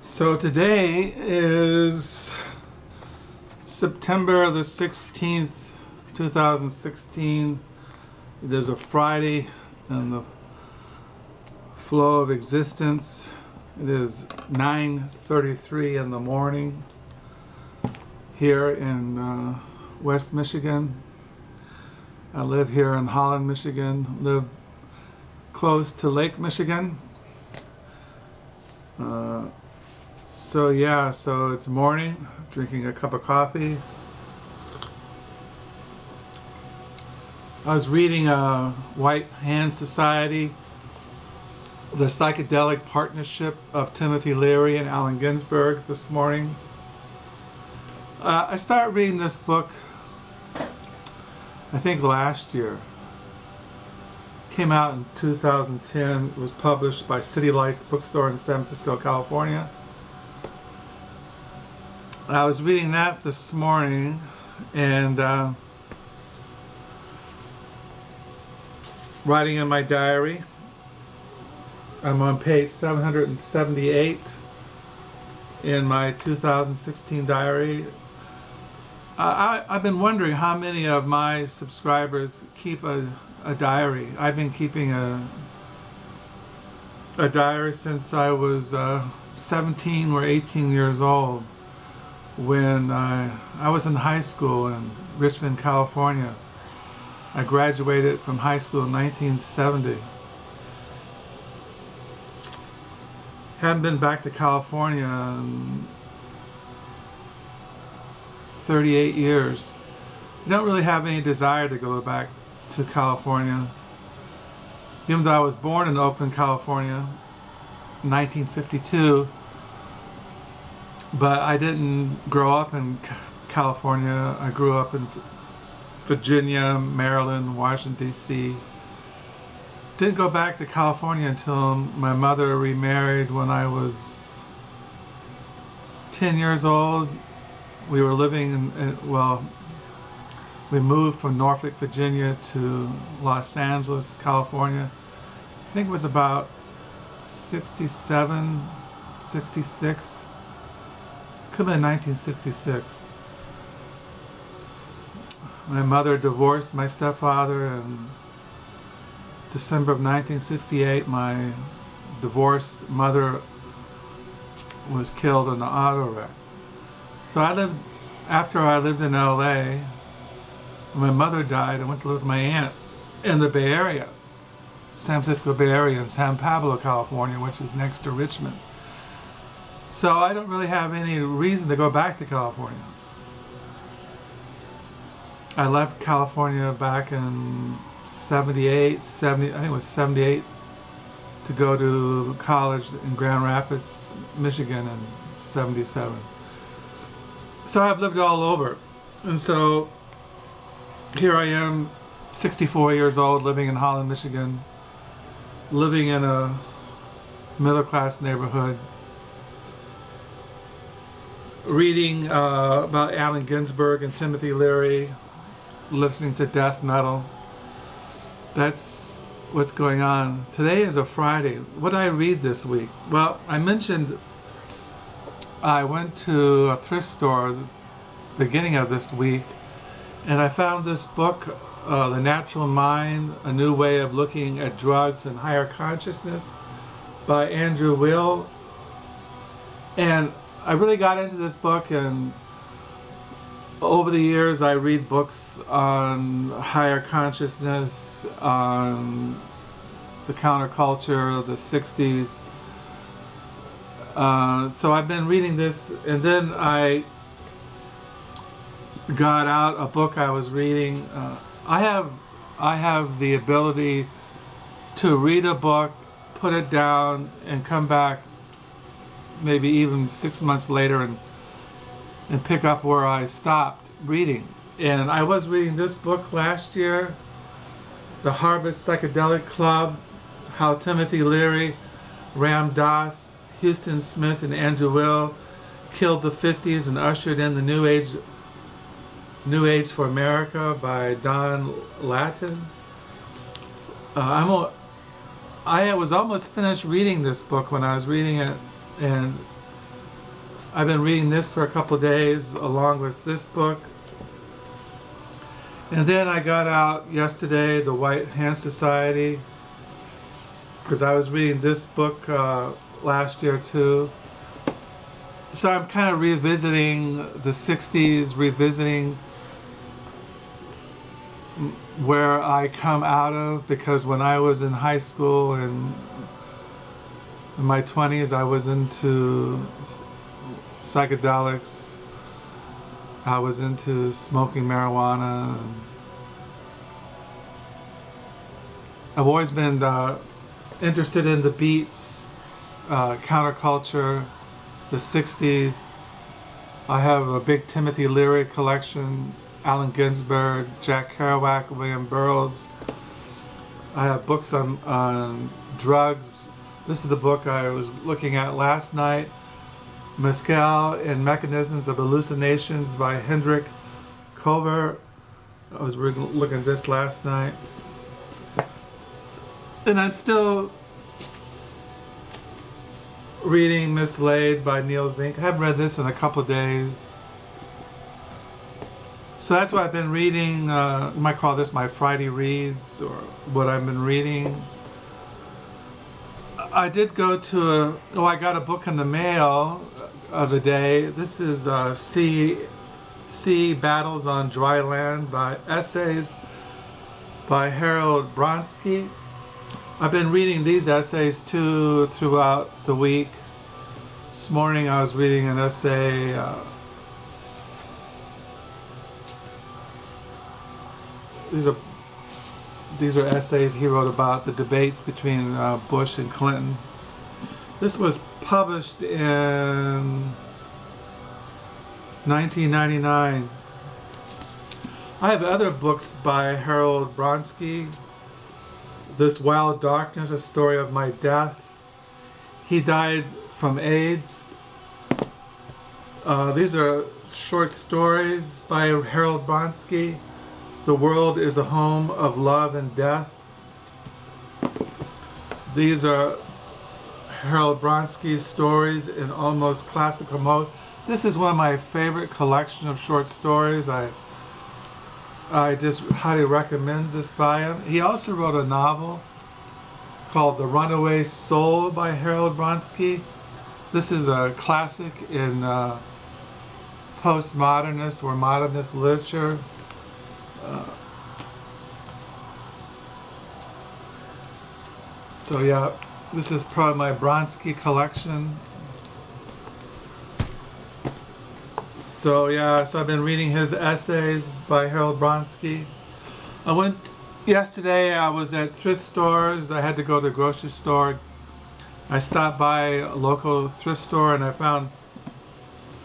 So today is September the 16th, 2016. It is a Friday in the flow of existence. It is 9:33 in the morning here in West Michigan. I live here in Holland, Michigan, live close to Lake Michigan. So it's morning, drinking a cup of coffee. I was reading White Hand Society, the Psychedelic Partnership of Timothy Leary and Allen Ginsberg this morning. I started reading this book, I think last year. Came out in 2010. It was published by City Lights Bookstore in San Francisco, California. I was reading that this morning, and writing in my diary. I'm on page 778 in my 2016 diary. I've been wondering how many of my subscribers keep a diary. I've been keeping a diary since I was 17 or 18 years old, when I was in high school in Richmond, California. I graduated from high school in 1970. Haven't been back to California in 38 years. I don't really have any desire to go back to California. Even though I was born in Oakland, California in 1952, but I didn't grow up in California. I grew up in Virginia, Maryland, Washington, D.C. Didn't go back to California until my mother remarried when I was 10 years old. We were living we moved from Norfolk, Virginia to Los Angeles, California. I think it was about 67, 66. Could have been 1966. My mother divorced my stepfather in December of 1968. My divorced mother was killed in an auto wreck. So after I lived in LA, when my mother died, I went to live with my aunt in the Bay Area, San Francisco Bay Area in San Pablo, California, which is next to Richmond. So I don't really have any reason to go back to California. I left California back in 78, I think it was 78, to go to college in Grand Rapids, Michigan in 77. So I've lived all over. And so here I am, 64 years old, living in Holland, Michigan, living in a middle-class neighborhood, reading about Allen Ginsberg and Timothy Leary, listening to death metal. That's what's going on. Today is a Friday. What did I read this week? Well, I mentioned I went to a thrift store the beginning of this week, and I found this book, The Natural Mind, A New Way of Looking at Drugs and Higher Consciousness by Andrew Weil. And I really got into this book, and over the years I read books on higher consciousness, on the counterculture, the 60s. So I've been reading this, and then I got out a book I was reading. I have the ability to read a book, put it down, and come back maybe even 6 months later and pick up where I stopped reading. And I was reading this book last year, The Harvest Psychedelic Club, how Timothy Leary, Ram Dass, Houston Smith, and Andrew Weil killed the 50s and ushered in the New Age for America by Don Lattin. I was almost finished reading this book when I was reading it, and I've been reading this for a couple of days along with this book. And then I got out yesterday, The White Hand Society, because I was reading this book last year too. So I'm kind of revisiting the 60s, revisiting where I come out of, because when I was in high school and in my 20s, I was into psychedelics. I was into smoking marijuana. I've always been interested in the beats, counterculture, the 60s. I have a big Timothy Leary collection, Allen Ginsberg, Jack Kerouac, William Burroughs. I have books on drugs. This is the book I was looking at last night, Mescal and Mechanisms of Hallucinations by Heinrich Kluver. I was looking at this last night. And I'm still reading Mislaid by Nell Zink. I haven't read this in a couple of days. So that's what I've been reading. You might call this my Friday reads, or what I've been reading. I did go to I got a book in the mail of the day. This is Sea Battles on Dry Land by essays by Harold Brodkey. I've been reading these essays too throughout the week. This morning I was reading an essay these are essays he wrote about the debates between Bush and Clinton. This was published in 1999. I have other books by Harold Brodkey. This Wild Darkness, A Story of My Death. He died from AIDS. These are short stories by Harold Brodkey. The world is a home of love and death. These are Harold Brodkey's stories in almost classical mode. This is one of my favorite collections of short stories. I just highly recommend this volume. He also wrote a novel called The Runaway Soul by Harold Brodkey. This is a classic in postmodernist or modernist literature. So yeah, this is part of my Brodkey collection. So yeah, so I've been reading his essays by Harold Brodkey. Yesterday I was at thrift stores. I had to go to the grocery store. I stopped by a local thrift store and I found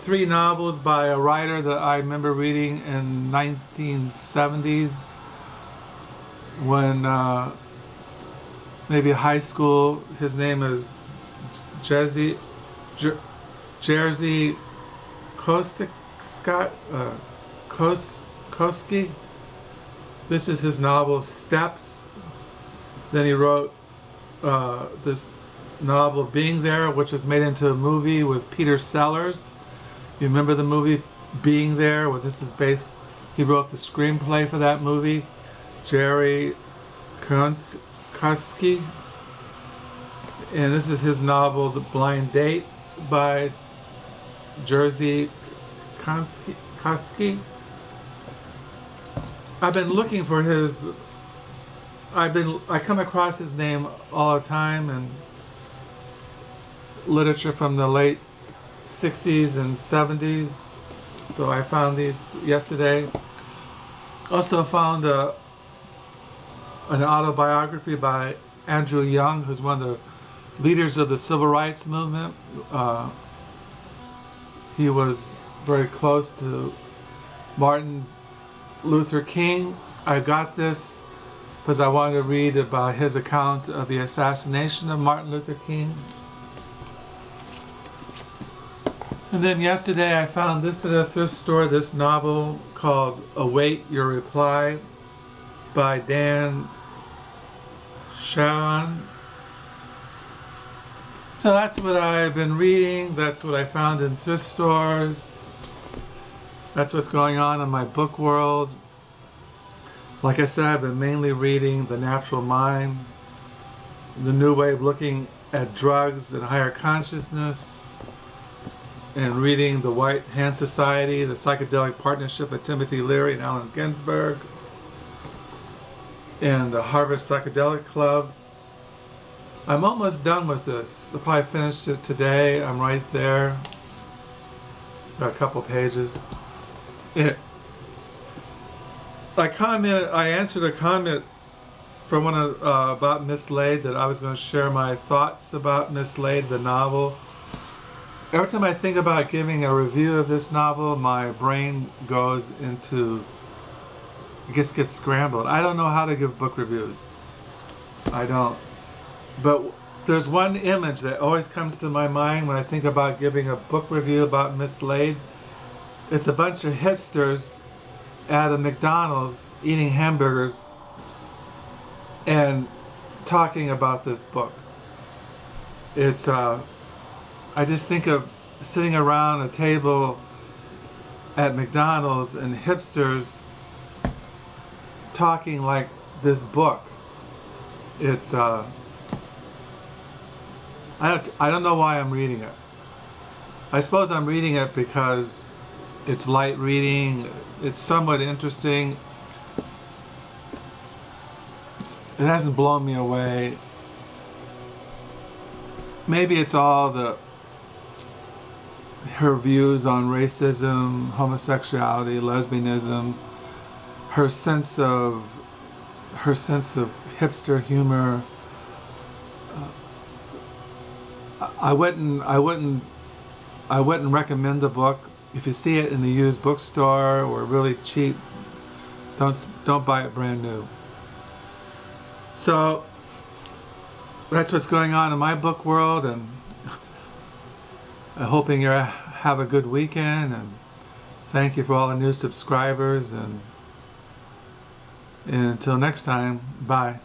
3 novels by a writer that I remember reading in 1970s when maybe high school. His name is Jerzy Kosinski. This is his novel Steps. Then he wrote this novel Being There, which was made into a movie with Peter Sellers. You remember the movie Being There? Well, this is based. He wrote the screenplay for that movie. Jerzy Kosinski. And this is his novel The Blind Date by Jerzy Kosinski. I've been looking for his. I come across his name all the time in literature from the late 60s and 70s. So I found these yesterday. Also found an autobiography by Andrew Young, who's one of the leaders of the civil rights movement. He was very close to Martin Luther King. I got this because I wanted to read about his account of the assassination of Martin Luther King. And then yesterday I found this at a thrift store, this novel called Await Your Reply by Dan Chaon. So that's what I've been reading. That's what I found in thrift stores. That's what's going on in my book world. Like I said, I've been mainly reading The Natural Mind, The New Way of Looking at Drugs and Higher Consciousness, and reading The White Hand Society, The Psychedelic Partnership of Timothy Leary and Allen Ginsberg, and the Harvard Psychedelic Club. I'm almost done with this. I'll probably finish it today. I'm right there. Got a couple pages. I answered a comment from one of, about Mislaid, that I was going to share my thoughts about Mislaid, the novel. Every time I think about giving a review of this novel, my brain goes into, it just gets scrambled. I don't know how to give book reviews. I don't. But there's one image that always comes to my mind when I think about giving a book review about Mislaid. It's a bunch of hipsters at a McDonald's eating hamburgers and talking about this book. It's I just think of sitting around a table at McDonald's and hipsters talking like this book. It's I don't know why I'm reading it. I suppose I'm reading it because it's light reading. It's somewhat interesting. It hasn't blown me away. Maybe it's all her views on racism, homosexuality, lesbianism, her sense of hipster humor. I wouldn't recommend the book. If you see it in the used bookstore or really cheap, don't buy it brand new. So that's what's going on in my book world, and I'm hoping you have a good weekend, and thank you for all the new subscribers, and until next time, bye.